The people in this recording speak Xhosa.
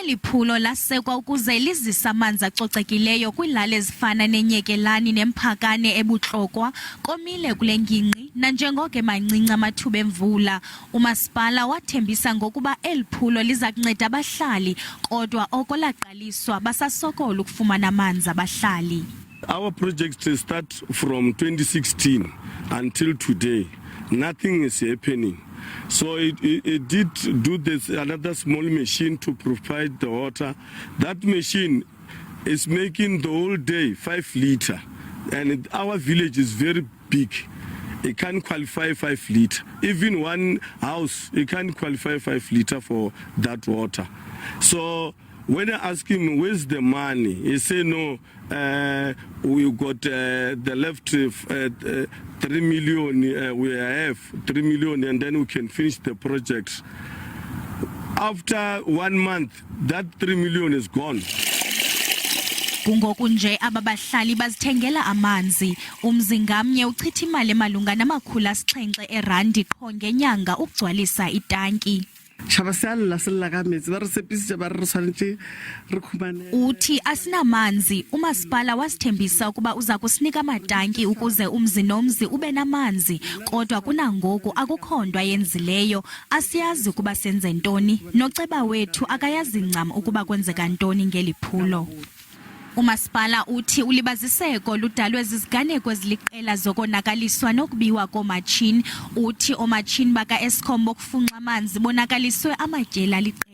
Eli phulo laasekwa ukuze lizise amanzi acocekileyo kwiilali ezifana nenyekelani nemphakane eBotlokwa komile kule ngingqi nanjengoko emancinci amathuba emvula. Umasipala wathembisa ngokuba eli phulo liza kunceda abahlali, kodwa oko laqaliswa basasokola ukufumana amanzi abahlali. Our project start from 2016 until today. Nothing is happening. So it did do this another small machine to provide the water. That machine is making the whole day 5 liters. And our village is very big. It can't qualify 5 liters. Even one house, it can't qualify 5 liters for that water. So when I ask him, where's the money? He said, no, we got the left 3 million, we have 3 million and then we can finish the project. After 1 month, that 3 million is gone. Kungoku nje aba bahlali bazithengela amanzi. Umzi ngamnye uchitha imali emalunga nama-700 eerandi qho ngenyanga ukugcwalisa itanki. Uthi asinamanzi. Umasipala wasithembisa ukuba uza kusinika amatanki ukuze umzi nomzi ube namanzi, kodwa kunangoku akukho nto ayenzileyo. Asiyazi ukuba senze ntoni, noceba wethu akayazi ncam ukuba kwenzeka ntoni ngeli phulo. Umasipala uthi ulibaziseko ludalwe ziziganeko eziliqela zokonakaliswa nokubiwa koomatshini. Uthi oomatshini baka-Eskom bokufunxa amanzi bonakaliswe amatyeli aliqela.